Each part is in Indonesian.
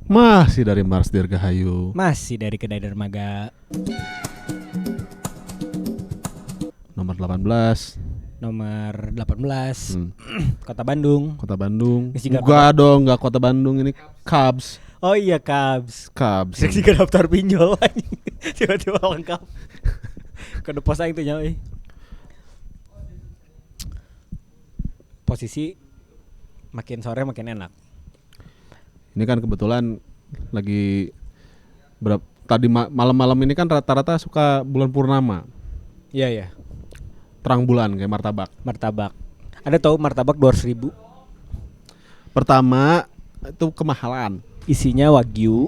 Masih dari Mars Dirgahayu. Masih dari Kedai Dermaga Nomor 18. nomor 18 Kota Bandung. Kota Bandung. Isi gak Enggak dong, enggak Kota Bandung, ini Cubs. Oh iya Cubs. Cubs. Sih ke daftar pinjol anjing. Tiba-tiba lengkap. Kode pos aing teh nya euy. Posisi makin sore makin enak. Ini kan kebetulan lagi tadi malam-malam ini kan rata-rata suka bulan purnama. Iya ya. Terang bulan kayak martabak. Martabak. Ada tahu martabak 200.000. Pertama itu kemahalan. Isinya wagyu.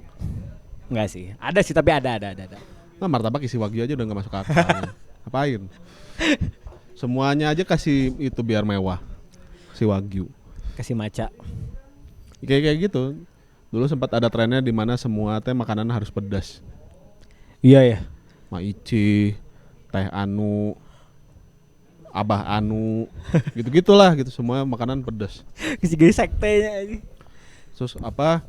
Enggak sih. Ada sih tapi ada. Nah, martabak isi wagyu aja udah enggak masuk akal. Apain? Semuanya aja kasih itu biar mewah. Si wagyu. Kasih maca. Kayak gitu. Dulu sempat ada trennya di mana semua teh makanan harus pedas. Iya ya. Maici, teh anu, abah anu, gitu-gitulah gitu, semua makanan pedas. Kasih gaya sektenya aja. Terus apa?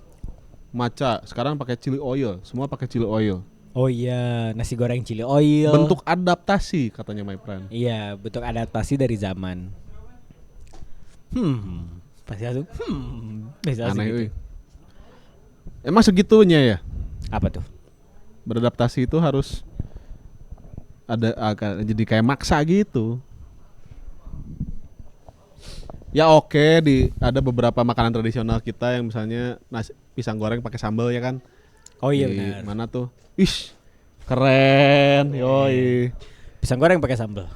Maca sekarang pakai chili oil, semua pakai chili oil. Oh iya, nasi goreng chili oil. Bentuk adaptasi katanya my friend. Iya, bentuk adaptasi dari zaman. Pasti langsung. Bisa Aneh gitu. euy. Emang segitunya ya? Apa tuh? Beradaptasi itu harus jadi kayak maksa gitu. Ya oke, ada beberapa makanan tradisional kita yang misalnya nasi pisang goreng pakai sambal ya kan? Oh iya Di benar. mana tuh? Ish, keren, yoi. Pisang goreng pakai sambal.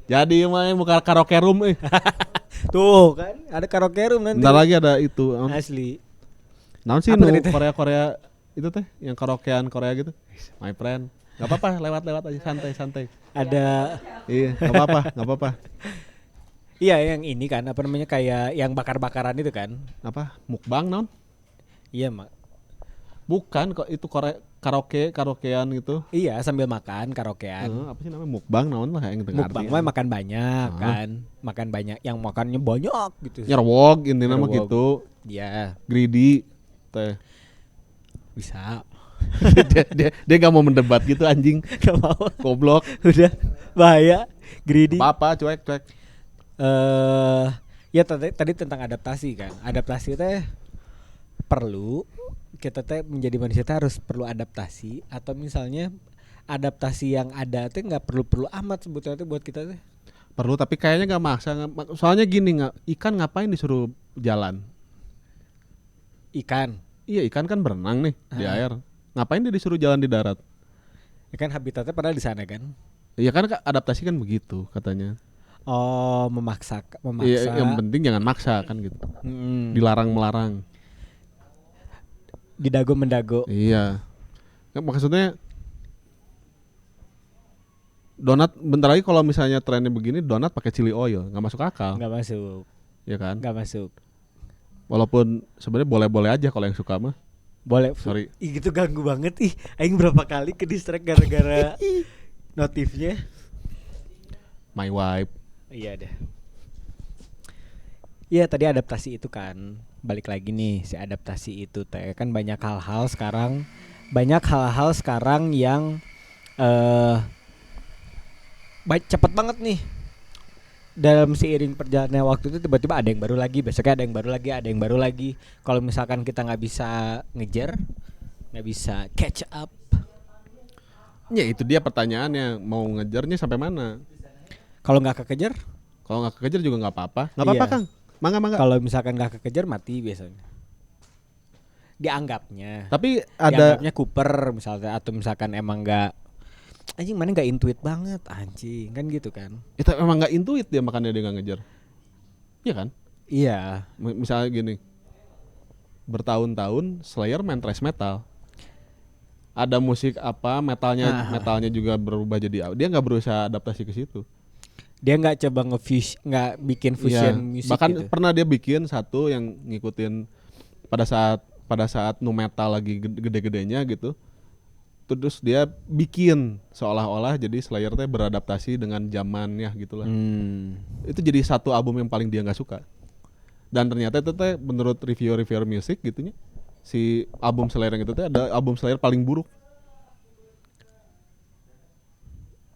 Jadi mah buka karaoke room Tuh kan, ada karaoke room nanti. Bentar lagi ada itu. Asli. Naon sih Apa nu tadi teh? Korea itu teh, yang karaokean Korea gitu. My friend. Gak apa-apa, lewat aja santai. Ada. Iya, gak apa-apa. Iya yang ini kan, apa namanya, kayak yang bakar-bakaran itu kan. Apa? Mukbang naon? Iya mak. Bukan kok, itu karaokean gitu. Iya sambil makan karaokean. Apa sih namanya? Mukbang naon lah yang dengar. Mukbang mah makan banyak kan. Makan banyak, yang makannya banyak gitu. Nyerwog intinya mah Nyerwog. gitu. Iya, Greedy teh. bisa. dia gak mau mendebat gitu anjing. Gak mau. Goblok. Udah bahaya, greedy. Apa cuek. Ya tadi tentang adaptasi kan. Adaptasi teh perlu, kita teh menjadi manusia teh harus perlu adaptasi, atau misalnya adaptasi yang ada teh nggak perlu amat sebetulnya teh buat kita teh. Perlu tapi kayaknya gak maksa. Soalnya gini, ikan ngapain disuruh jalan? Ikan, Iya, ikan kan berenang nih di air. Ngapain dia disuruh jalan di darat? ya kan habitatnya padahal di sana kan. Iya kan adaptasi kan begitu katanya. Oh, memaksa. Iya, yang penting jangan maksa kan gitu. Dilarang melarang. Didago mendago. Iya. Maksudnya donat bentar lagi kalau misalnya trennya begini, donat pakai chili oil, nggak masuk akal. Nggak masuk. Ya kan? Nggak masuk. Walaupun sebenarnya boleh-boleh aja kalau yang suka mah. Boleh. Sorry. Ih gitu ganggu banget ih. Aing berapa kali ke distract gara-gara notifnya. My wife. Iya deh. Iya tadi adaptasi itu kan. Balik lagi nih si adaptasi itu teh kan banyak hal-hal sekarang yang cepet banget nih. Dalam seiring perjalannya waktu itu tiba-tiba ada yang baru lagi, besoknya ada yang baru lagi. Kalau misalkan kita nggak bisa ngejar, nggak bisa catch up. Ya itu dia pertanyaannya, mau ngejarnya sampai mana? Kalau nggak kekejar, Kalau nggak kekejar juga nggak apa-apa. Nggak apa-apa Iya. Kang. Mangga. kalau misalkan nggak kekejar mati biasanya. Dianggapnya. Tapi ada Dianggapnya Cooper misalnya, atau misalkan emang nggak, anjing mana nggak intuit banget anjing kan gitu kan. itu emang nggak intuit dia, makanya dia nggak ngejar. Iya kan? Iya. Misalnya gini, bertahun-tahun Slayer main thrash metal. Ada musik apa metalnya juga berubah jadi, dia nggak berusaha adaptasi ke situ. Dia nggak coba nggak bikin fusion Iya, musik bahkan gitu. pernah dia bikin satu yang ngikutin pada saat nu metal lagi gede-gedenya gitu. Terus dia bikin seolah-olah jadi Slayer teh beradaptasi dengan zamannya gitulah. Itu jadi satu album yang paling dia nggak suka. Dan ternyata itu teh menurut reviewer musik gitunya si album Slayer yang itu teh ada album Slayer paling buruk.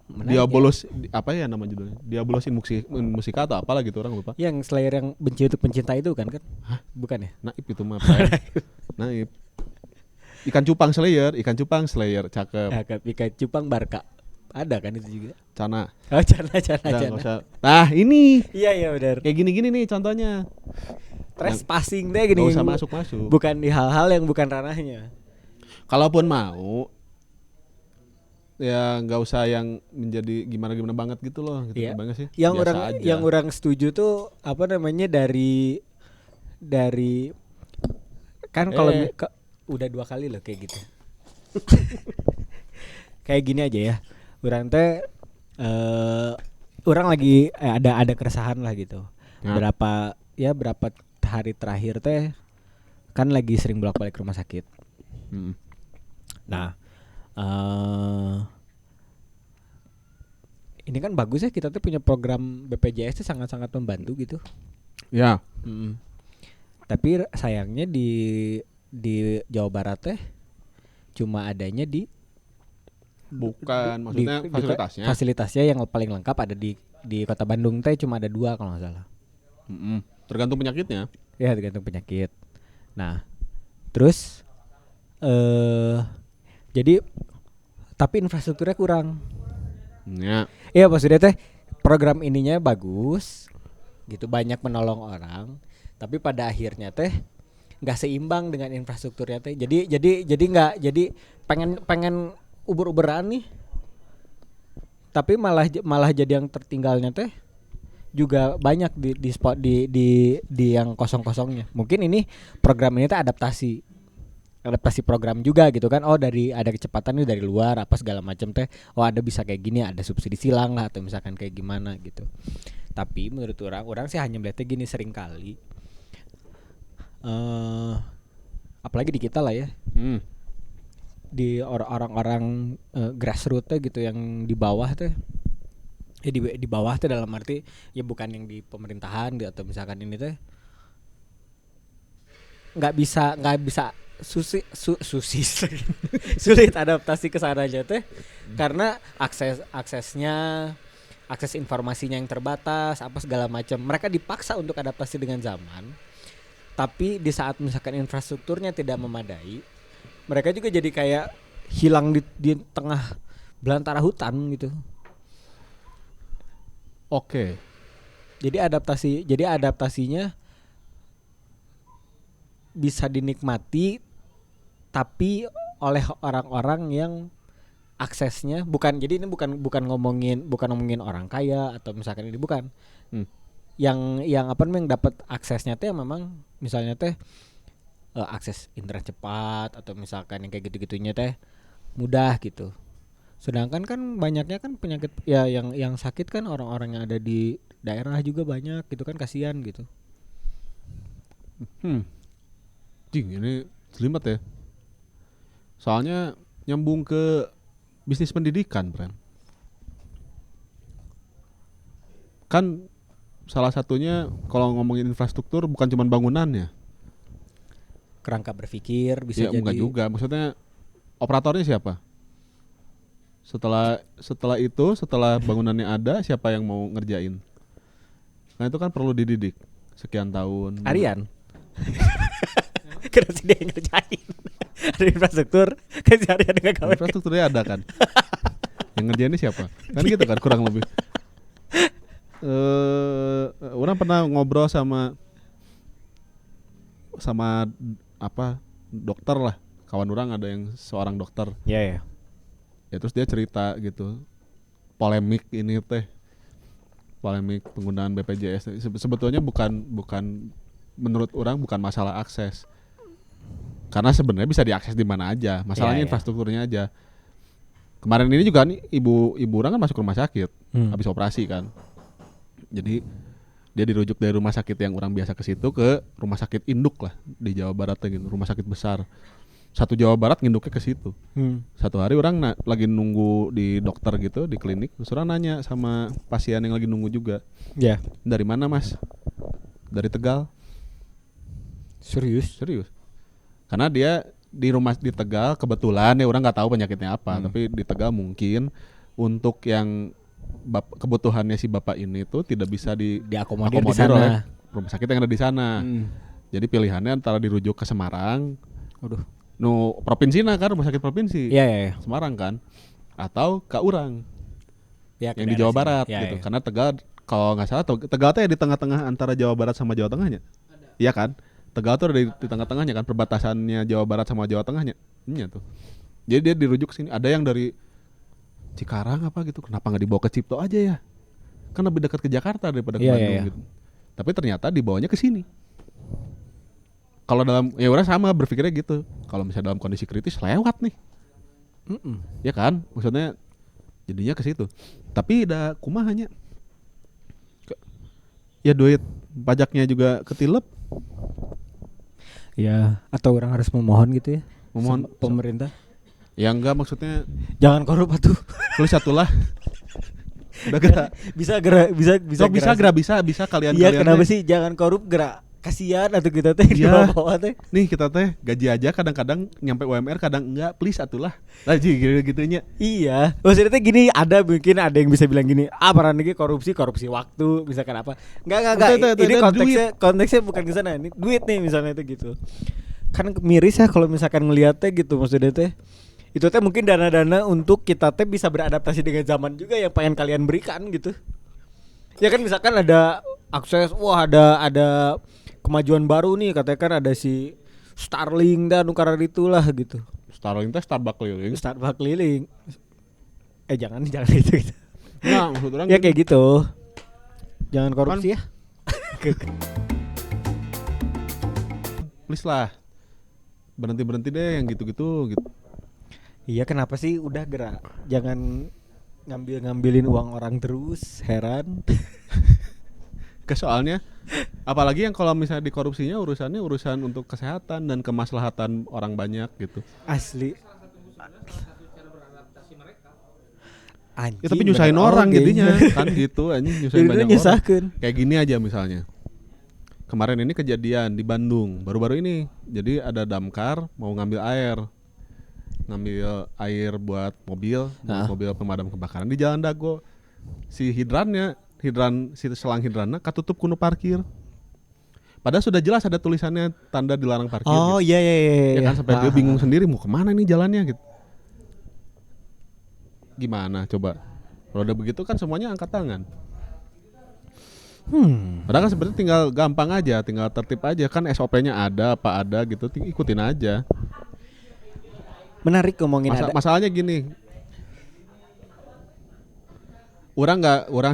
Menarik Diabolos apa ya nama judulnya? Diabolos in Musika atau apalah gitu orang lupa. ya? Yang Slayer yang benci untuk pencinta itu kan? Hah? Bukan ya? Naib itu mah Pren. Naib. Ikan cupang Slayer, cakep. Ya, Pika Cupang Barca. Ada kan itu juga? Cana. Oh, Cana. Udah, nggak usah. Nah, ini Iya benar. kayak gini-gini nih contohnya. Trespassing deh gini. Gak usah masuk. Bukan di hal-hal yang bukan ranahnya. Kalaupun mau ya nggak usah yang menjadi gimana banget gitu loh gitu. Iya. Banget sih. Yang Biasa orang aja. yang orang setuju tuh apa namanya dari kan kalau udah 2 kali loh kayak gitu. Kayak gini aja ya. Orang teh orang lagi ada keresahan lah gitu. Nah. Berapa hari terakhir teh kan lagi sering bolak-balik ke rumah sakit. Nah, ini kan bagus ya kita tuh punya program BPJS tuh sangat-sangat membantu gitu. Ya. Tapi sayangnya di Jawa Barat teh cuma adanya Bukan maksudnya fasilitasnya. Fasilitasnya yang paling lengkap ada di Kota Bandung teh cuma ada 2 kalau nggak salah. Tergantung penyakitnya. Ya tergantung penyakit. Nah, terus jadi tapi infrastrukturnya kurang. Ya. Iya maksudnya teh program ininya bagus, gitu banyak menolong orang, tapi pada akhirnya teh nggak seimbang dengan infrastrukturnya teh. Jadi pengen ubur-uberan nih, tapi malah jadi yang tertinggalnya teh juga banyak di spot di yang kosong-kosongnya. Mungkin ini program ini teh adaptasi program juga gitu kan. Oh dari ada kecepatan nih dari luar apa segala macam teh. Oh ada bisa kayak gini, ada subsidi silang lah atau misalkan kayak gimana gitu. Tapi menurut orang sih hanya melihatnya gini sering kali. Apalagi di kita lah ya. Di orang-orang grassroots gitu yang di bawah teh. Ya di bawah teh dalam arti ya bukan yang di pemerintahan atau misalkan ini teh nggak bisa sulit adaptasi ke sana aja teh karena akses informasinya yang terbatas apa segala macam. Mereka dipaksa untuk adaptasi dengan zaman, tapi di saat misalkan infrastrukturnya tidak memadai, mereka juga jadi kayak hilang di tengah belantara hutan gitu. Oke. Jadi adaptasinya bisa dinikmati tapi oleh orang-orang yang aksesnya jadi ini bukan ngomongin orang kaya atau misalkan ini bukan. Yang apa namanya dapat aksesnya teh memang misalnya teh akses internet cepat atau misalkan yang kayak gitu-gitunya teh mudah gitu. Sedangkan kan banyaknya kan penyakit ya yang sakit kan orang-orang yang ada di daerah juga banyak gitu kan, kasihan gitu. Ini jelimet ya. Soalnya nyambung ke bisnis pendidikan, Pren. Kan salah satunya kalau ngomongin infrastruktur bukan cuma bangunannya. Kerangka berpikir bisa ya, jadi. Enggak juga. Maksudnya operatornya siapa? Setelah bangunannya ada, siapa yang mau ngerjain? Nah itu kan perlu dididik sekian tahun. Arian. Kenapa sih dia yang ngerjain? Ada infrastruktur, kan si Arian dengan kawan. Infrastrukturnya ada kan. Yang ngerjainnya siapa? Kan gitu kan kurang lebih. Orang pernah ngobrol sama apa dokter lah. Kawan orang ada yang seorang dokter. Iya. Ya terus dia cerita gitu. Polemik penggunaan BPJS. Sebetulnya bukan menurut orang bukan masalah akses. Karena sebenarnya bisa diakses di mana aja. Masalahnya infrastrukturnya aja. Kemarin ini juga nih ibu orang kan masuk rumah sakit habis operasi kan. Jadi dia dirujuk dari rumah sakit yang orang biasa ke situ ke rumah sakit induk lah di Jawa Barat gitu, rumah sakit besar. Satu Jawa Barat nginduknya ke situ. Satu hari orang lagi nunggu di dokter gitu di klinik, terus orang nanya sama pasien yang lagi nunggu juga. Ya. Dari mana mas? Dari Tegal. Serius? Karena dia di rumah di Tegal kebetulan ya orang nggak tahu penyakitnya apa, tapi di Tegal mungkin untuk yang kebutuhannya si bapak ini tuh tidak bisa diakomodir di diakomodir oleh sana. rumah sakit yang ada di sana. Jadi pilihannya antara dirujuk ke Semarang, Waduh. provinsi kan rumah sakit provinsi, Iya, iya. Semarang kan, atau ke Urang Ya, yang di Jawa Barat ya, gitu. ya. Karena Tegal kalau nggak salah Tegal tuh ya di tengah-tengah antara Jawa Barat sama Jawa Tengahnya. Iya kan? Tegal tuh ada di tengah-tengahnya kan, perbatasannya Jawa Barat sama Jawa Tengahnya. Iya tuh. Jadi dia dirujuk ke sini. Ada yang dari Cikarang apa gitu. Kenapa nggak dibawa ke Cipto aja ya? Kan lebih dekat ke Jakarta daripada ke Iya, Bandung iya. gitu. Tapi ternyata dibawanya ke sini. Kalau dalam ya orang sama berpikirnya gitu. Kalau misalnya dalam kondisi kritis lewat nih. Ya kan? Maksudnya jadinya ke situ. Tapi udah kumahanya. Ya duit pajaknya juga ketilep. Ya, atau orang harus memohon gitu ya. Memohon sama pemerintah. Ya enggak maksudnya Jangan korup atuh. tulis satulah. Udah gerak. bisa gerak bisa Sok bisa gerak bisa kalian Iya, kalian. kenapa sih jangan korup gerak? Kasihan atuh kita teh di Iya. bawah teh. Nih kita teh gaji aja kadang-kadang nyampe UMR kadang enggak, please atulah. Lagi gitu-gitunya. Iya. Maksudnya teh gini, mungkin ada yang bisa bilang gini, peran ini korupsi waktu, misalkan apa. Enggak. Itu, Ini duit. konteksnya bukan ke sana. Ini duit nih misalnya itu gitu. Kan miris ya kalau misalkan ngeliatnya gitu maksudnya teh. Itu teh mungkin dana-dana untuk kita teh bisa beradaptasi dengan zaman juga yang pengen kalian berikan gitu. Ya kan misalkan ada akses, ada kemajuan baru nih, katanya kan ada si Starlink dan nukaran itulah gitu. Starlink teh Starbucks keliling. Starbucks keliling. Jangan itu gitu. Nah, maksud orang Ya kayak gitu. Jangan korupsi ya. please lah. Berhenti deh yang gitu-gitu gitu. Iya, kenapa sih udah gerak? Jangan ngambilin uang orang terus, heran. Soalnya apalagi yang kalau misalnya dikorupsinya urusan untuk kesehatan dan kemaslahatan orang banyak gitu. Asli. Anjing, Ya tapi nyusahin orang jadinya kan gitu anjing nyusahin Jadinya banyak orang. nyusahkeun. Kayak gini aja misalnya. Kemarin ini kejadian di Bandung, baru-baru ini. Jadi ada damkar mau ngambil air buat mobil pemadam kebakaran di Jalan Dago. Si selang hidrannya katutup kuno parkir. Padahal sudah jelas ada tulisannya tanda dilarang parkir. Oh gitu. iya. Ya kan sampai dia bingung sendiri mau kemana nih jalannya gitu. Gimana coba? Kalau udah begitu kan semuanya angkat tangan. Padahal kan sebenarnya tinggal gampang aja, tinggal tertib aja kan SOP-nya ada gitu, ikutin aja. Menarik ngomongin Masalahnya gini. Orang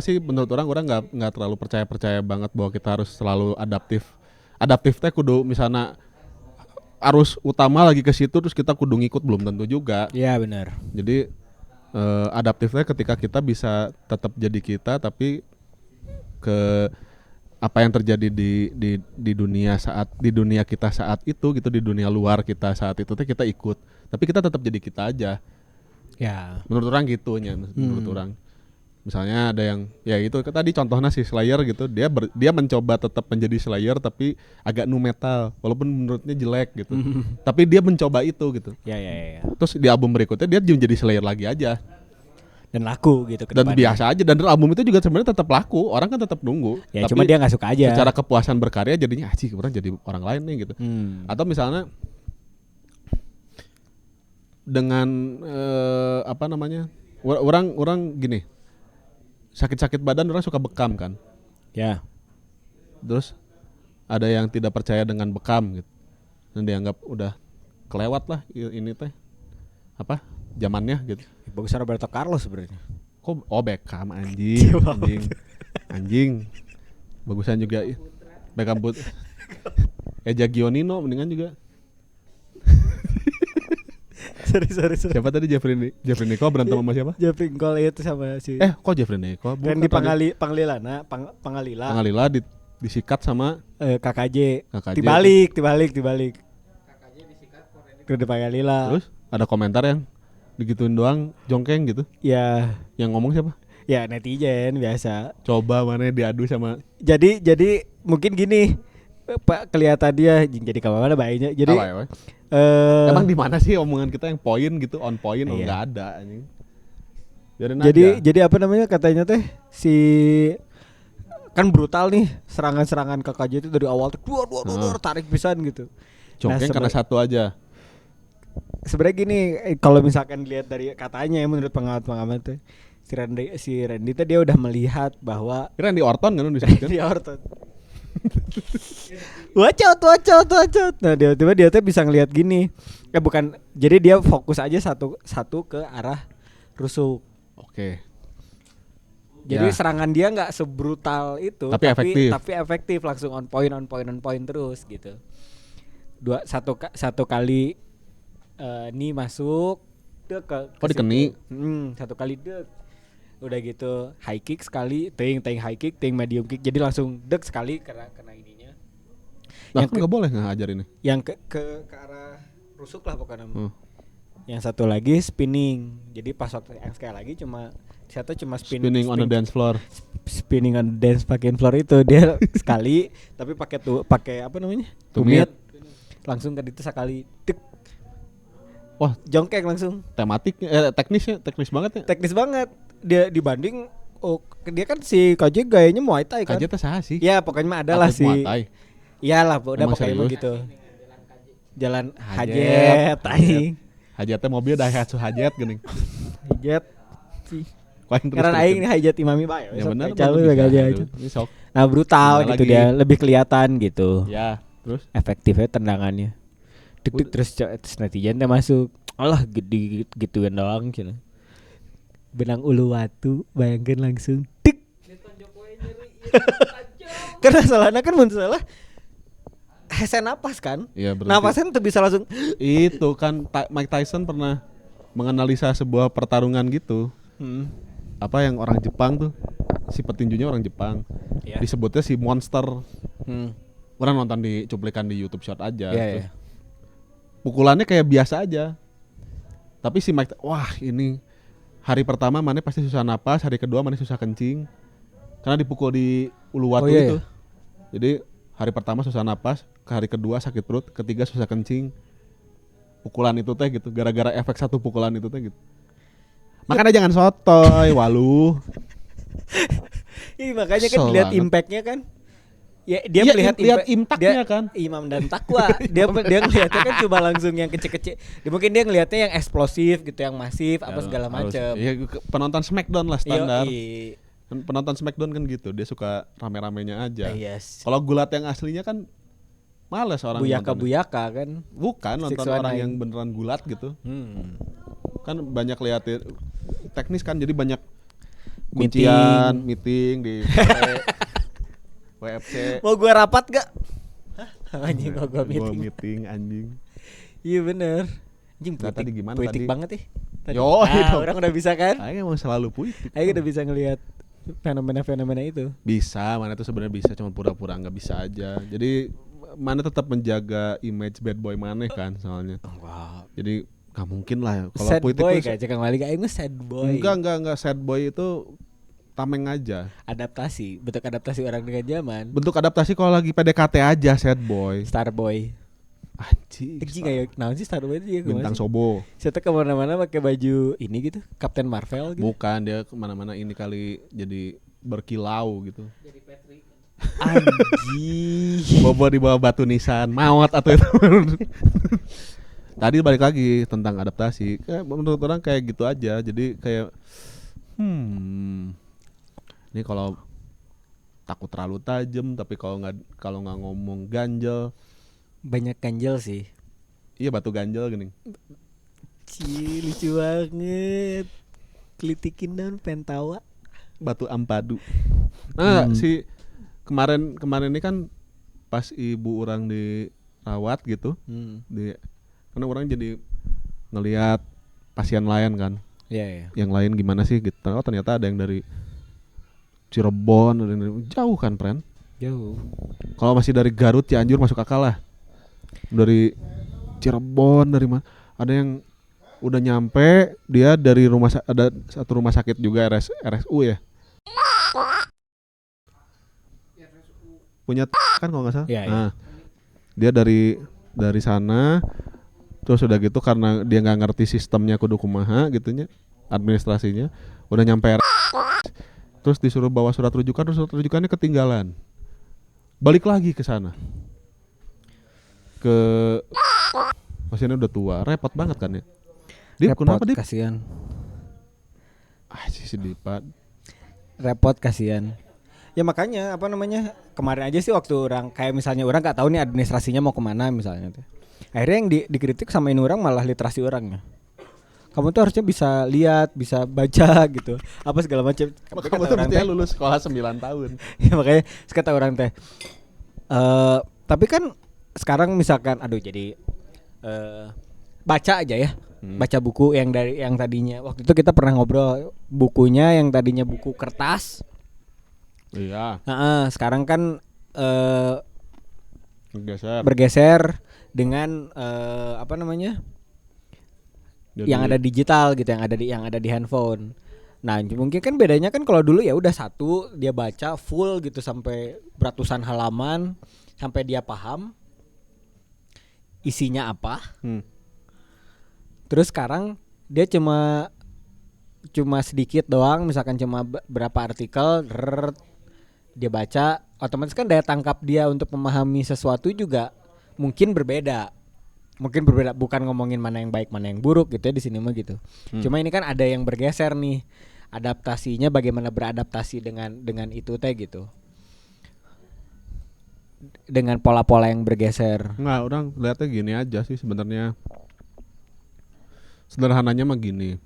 sih menurut orang nggak terlalu percaya banget bahwa kita harus selalu adaptif. Adaptif teh kudu misalnya arus utama lagi ke situ terus kita kudu ngikut belum tentu juga. Iya benar. Jadi adaptifnya ketika kita bisa tetap jadi kita tapi ke apa yang terjadi di dunia kita saat itu gitu, di dunia luar kita saat itu kita ikut tapi kita tetap jadi kita aja Ya. menurut orang gitunya. Menurut orang misalnya ada yang ya itu tadi contohnya si Slayer gitu, dia mencoba tetap menjadi Slayer tapi agak nu metal walaupun menurutnya jelek gitu. Tapi dia mencoba itu gitu. Ya. Terus di album berikutnya dia menjadi Slayer lagi aja. Dan laku gitu ke Dan depannya. biasa aja, dan album itu juga sebenarnya tetap laku, orang kan tetap nunggu. Ya tapi cuma dia nggak suka aja. secara kepuasan berkarya jadinya sih orang jadi orang lain nih gitu. Atau misalnya dengan apa namanya, orang gini, sakit badan orang suka bekam kan. Ya. Terus ada yang tidak percaya dengan bekam gitu, dan dianggap udah kelewat lah ini teh apa zamannya gitu. Bagusnya Roberto Carlos sebenarnya. Kok Beckham anjing. Bagusan juga Beckham Eja Gionino mendingan juga. sorry. Siapa tadi Jeffrey Nicole berantem sama siapa? Jeffrey Nicole itu sama si Kok Jeffrey Nicole? kan di Pangalila. Pangalila disikat sama KKJ. KKJ. Dibalik. KKJ disikat di Pangalila. Terus ada komentar yang digituin doang jongkeng gitu. Ya. Yang ngomong siapa? Ya netizen biasa. Coba mana diadu sama. Jadi mungkin gini, Pak, kelihatan dia jadi kemana bayinya. Jadi Apa ya, Emang di mana sih omongan kita yang poin gitu, on point, Iya. nggak ada anjing. Biarin Jadi aja. jadi apa namanya katanya teh si kan brutal nih serangan-serangan ke KJ itu dari awal tuh Heeh. tarik pisan gitu. Nah, Congkeng karena satu aja. sebenarnya gini, kalau misalkan dilihat dari katanya ya menurut pengamat-pengamat tuh si Randy tuh dia udah melihat bahwa Kira di Orton kan disebutkan. dia Orton. Watch out. Nah, dia tiba dia tuh bisa ngelihat gini. Bukan, jadi dia fokus aja satu ke arah rusuk. Oke. Jadi Ya. serangan dia nggak sebrutal itu, Tapi efektif. tapi efektif langsung on point terus gitu. Satu kali nih masuk dek ke dikeni? situ. Satu kali dek. Udah gitu high kick sekali, ting high kick, ting medium kick. Jadi langsung dek sekali kena ininya. Nah, Yang kan nggak boleh ngajar ini. Yang ke arah rusuk lah pokoknya. Hmm. Yang satu lagi spinning. Jadi pas waktu yang sekali lagi cuma Spinning on the dance floor. spinning on the dance fucking floor itu dia sekali tapi pakai apa namanya? Tumit. Langsung ke itu sekali dek Wah, jongkek langsung. tematiknya teknis banget ya. Teknis banget. Dia dibanding dia kan si KJ gayanya Muay Thai kan. KJ teh saha sih? Ya pokoknya mah ada lah Atlet Muay Thai. Iyalah, udah Emang pokoknya mah serius? gitu. Jalan Hajet. hajet aing. Hajat teh mobil Daihatsu Hajat geuning. Hajet sih. Kuaing terus. Karena aing hajat imami bae. Ya benar. Calon bisa. gaji Aduh, aja. ini sok. Nah, brutal Gimana gitu lagi? dia, lebih kelihatan gitu. Ya, terus Efektifnya tendangannya. Dek terus netizen teh masuk. Alah gituan doang cenah. Benang ulu watu, bayangkan langsung dik. Karena salahnya kan mun salah hese napas kan? ya berarti. Napasnya tuh bisa langsung Itu kan Mike Tyson pernah menganalisa sebuah pertarungan gitu. Apa yang orang Jepang tuh, si petinjunya orang Jepang. Iya. Disebutnya si monster. Orang nonton di cuplikan di YouTube Short aja. Iya, Terus iya. pukulannya kayak biasa aja. Tapi si Mike, wah ini hari pertama mana pasti susah napas, hari kedua mana susah kencing. Karena dipukul di ulu watu iya, itu. iya. Jadi hari pertama susah napas, ke hari kedua sakit perut, ketiga susah kencing. Pukulan itu teh gitu, gara-gara efek satu pukulan itu teh gitu. Makanya jangan sotoy, walu. Iya, makanya kan Kesel lihat banget. impactnya kan. Ya dia Iya, melihat lihat impactnya dia, kan. Imam dan takwa. dia ngelihatnya kan cuma langsung yang kecil-kecil. Mungkin dia ngelihatnya yang eksplosif gitu, yang masif apa segala macam. Iya, penonton Smackdown lah standar. Yoi. Penonton Smackdown kan gitu, dia suka rame-ramenya aja. Yes. Kalau gulat yang aslinya kan males orang nontonnya. Buyaka kan. Bukan nonton 619. orang yang beneran gulat gitu. Hmm. Kan banyak liatin teknis kan, jadi banyak Meeting. kuncian, meeting di WFC. Mau gua rapat gak? Hah? Anjing mau gua Gua meeting. meeting anjing. Iya bener. Anjing Nah, tadi gimana puitik tadi? banget Tadi. Yo, itu. Orang udah bisa kan? Aing emang selalu puitik. Ayo udah bisa ngelihat fenomena-fenomena itu. Bisa, mana tuh sebenarnya bisa, cuma pura-pura nggak bisa aja. Jadi mana tetap menjaga image bad boy maneh kan soalnya. Wow. Jadi nggak mungkin lah kalau Sad puitik boy tuh kayak Kang Malik aing mah sad boy. enggak sad boy itu tameng aja. Adaptasi, bentuk adaptasi orang dengan zaman. Bentuk adaptasi kalau lagi PDKT aja sad boy. Star boy. Anjing. Anjing kayak naon sih Star boy itu ya Bintang Sobo. Saya tuh kemana-mana pakai baju ini gitu, Captain Marvel gitu. Bukan, dia kemana-mana ini kali jadi berkilau gitu. Anjing. Bobo di bawah batu nisan, maut atau itu. Tadi balik lagi tentang adaptasi. Kayak menurut orang kayak gitu aja. Jadi kayak ini kalau takut terlalu tajam, tapi kalau nggak ngomong ganjel, Banyak ganjel sih. iya batu ganjel gini. Cih, lucu banget. Kelitikin daun pentawa. Batu ampadu. Nah, si kemarin ini kan pas ibu orang dirawat gitu, karena orang jadi ngelihat pasien lain kan, Iya, iya. yang lain gimana sih gitu. Oh, ternyata ada yang dari Cirebon, ada yang dari jauh kan, friend. Jauh. Kalau masih dari Garut, Cianjur masuk akal lah. Dari Cirebon, dari mana? Ada yang udah nyampe, dia dari ada satu rumah sakit juga RSU ya. Punya kan kalau nggak salah. Iya, iya. Nah, dia dari sana Terus udah gitu karena dia nggak ngerti sistemnya kudu kumaha gitunya, administrasinya, udah nyampe terus disuruh bawa surat rujukan, terus surat rujukannya ketinggalan. Balik lagi ke sana. Ke pasiennya udah tua, repot banget kan ya. Dip, Repot, kenapa Dip? kasihan. Si Dipa. Repot, kasihan. Ya makanya apa namanya, kemarin aja sih waktu orang kayak misalnya orang nggak tahu nih administrasinya mau kemana misalnya tuh. Akhirnya yang dikritik sama ini orang malah literasi orangnya. Kamu tuh harusnya bisa lihat, bisa baca gitu. Apa segala macam. Kamu tuh mestinya lulus sekolah 9 tahun. Ya makanya kata orang teh. Tapi kan sekarang misalkan aduh jadi baca aja ya. Baca buku yang dari yang tadinya waktu itu kita pernah ngobrol bukunya yang tadinya buku kertas. Iya. Sekarang kan bergeser dengan apa namanya? Jadi, yang ada digital gitu, yang ada di handphone. Nah, mungkin kan bedanya kan kalau dulu ya udah satu dia baca full gitu sampai beratusan halaman sampai dia paham isinya apa. Terus sekarang dia cuma sedikit doang, misalkan cuma berapa artikel, dia baca, otomatis kan daya tangkap dia untuk memahami sesuatu juga mungkin berbeda. Bukan ngomongin mana yang baik mana yang buruk gitu ya di sini mah gitu. Cuma ini kan ada yang bergeser nih. Adaptasinya bagaimana beradaptasi dengan itu teh gitu. Dengan pola-pola yang bergeser. Nggak, orang lihatnya gini aja sih sebenarnya. Sederhananya mah gini.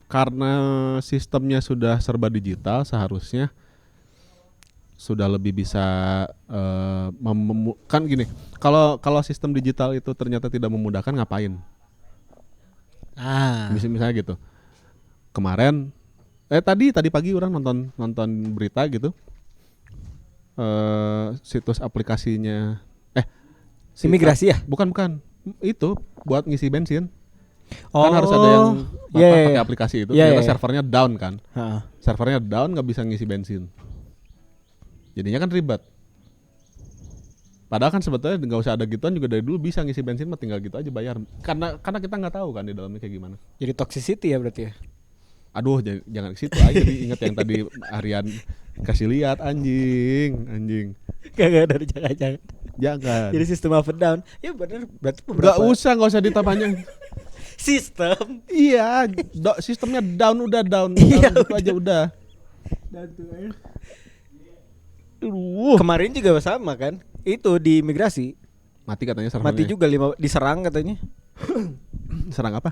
Karena sistemnya sudah serba digital, seharusnya sudah lebih bisa kan gini. Kalau sistem digital itu ternyata tidak memudahkan, ngapain? Misalnya gitu. Kemarin tadi pagi orang nonton berita gitu. Situs aplikasinya imigrasi ya? Bukan. Itu buat ngisi bensin. Kan harus ada yang pakai aplikasi itu, ternyata servernya down kan. Servernya down, nggak bisa ngisi bensin. Jadinya kan ribet. Padahal kan sebetulnya nggak usah ada gituan juga, dari dulu bisa ngisi bensin mah tinggal gitu aja bayar. Karena kita nggak tahu kan di dalamnya kayak gimana. Jadi toxicity ya berarti ya. Aduh, jangan ke situ aja. Jadi ingat yang tadi Aryan kasih lihat, anjing. Gak dari jangan. Jangan. Jadi sistem up and down. Ya benar, berarti beberapa. Nggak usah ditamanya. Sistem. Iya, sistemnya down udah down. Gitu aja udah. Kemarin juga sama kan? Itu di imigrasi. Mati katanya servernya. Mati juga diserang katanya. Serang apa?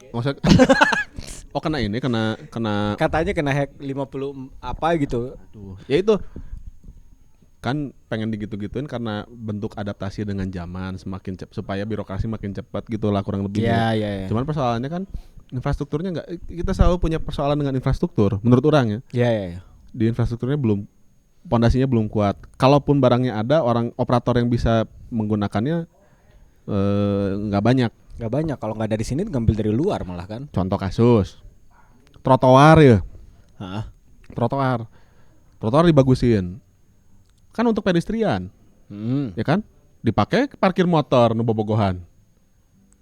Maksud kena ini, kena katanya kena hack 50 apa gitu. Ya itu kan pengen digitu-gituin karena bentuk adaptasi dengan zaman semakin supaya birokrasi makin cepat gitulah kurang lebih. Iya. Cuman persoalannya kan infrastrukturnya nggak, kita selalu punya persoalan dengan infrastruktur menurut orang ya. Iya. Di infrastrukturnya pondasinya belum kuat. Kalaupun barangnya ada, orang operator yang bisa menggunakannya nggak banyak. Nggak banyak, kalau nggak dari sini ngambil dari luar malah kan. Contoh kasus trotoar ya. Trotoar dibagusin. Kan untuk pedestrian. Ya kan? Dipakai parkir motor nu bobogohan.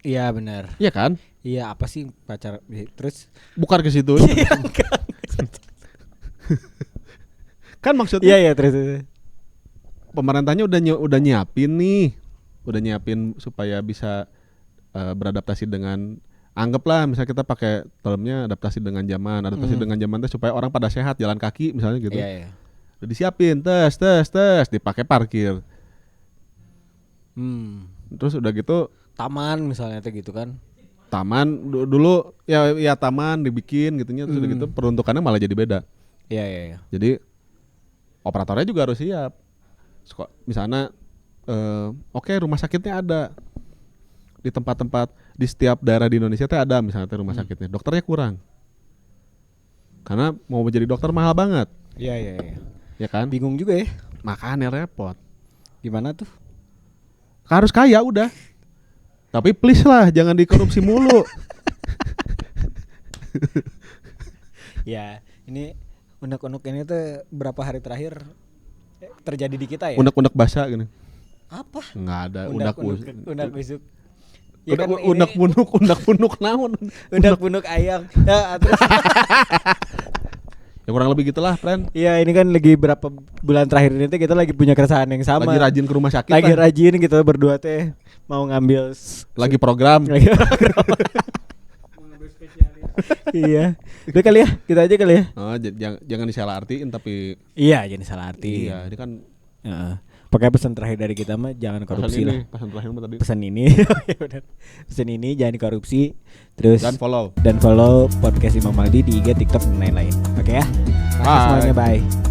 Iya benar. Iya kan? Iya, apa sih pacar terus bukan ke situ. Kan maksudnya Iya terus. Pemerintahnya udah nyiapin nih. Udah nyiapin supaya bisa beradaptasi dengan, anggaplah misalnya kita pakai termnya adaptasi dengan zaman. Adaptasi dengan zaman itu supaya orang pada sehat jalan kaki misalnya gitu. Iya. Udah disiapin tes dipakai parkir. Terus udah gitu taman misalnya gitu kan. Taman dulu ya taman dibikin gitunya, terus udah gitu peruntukannya malah jadi beda. Iya. Jadi operatornya juga harus siap. Misalnya oke, rumah sakitnya ada di tempat-tempat di setiap daerah di Indonesia tuh ada misalnya rumah sakitnya, dokternya kurang karena mau menjadi dokter mahal banget. Iya. Ya kan? Bingung juga ya. Makanya repot. Gimana tuh? Harus kaya udah. Tapi please lah jangan dikorupsi mulu. Ya, ini unek-unek ini tuh berapa hari terakhir terjadi di kita ya. Unek-unek basah gini. Apa? Nggak ada undak Undak usuk. undak punuk naon. Undak punuk ayam. Ya, terus Ya kurang lebih gitulah, friend. iya ini kan lagi berapa bulan terakhir ini teh kita lagi punya keresahan yang sama. Lagi rajin ke rumah sakit. Lagi Friend. rajin kita berdua teh mau ngambil Lagi program. lagi iya. Udah kali ya, kita aja kali ya. Oh, jangan disalah artiin tapi Iya, jangan salah arti. iya, ini kan Heeh. Pokoknya pesan terakhir dari kita mah jangan korupsi lah. pesan terakhir mah tadi. Pesan ini, ya benar. Pesan ini jangan korupsi. Terus Dan follow. podcast Imam Maldi di IG, TikTok dan lain-lain. Oke ya. Makasih Bye. semuanya, bye.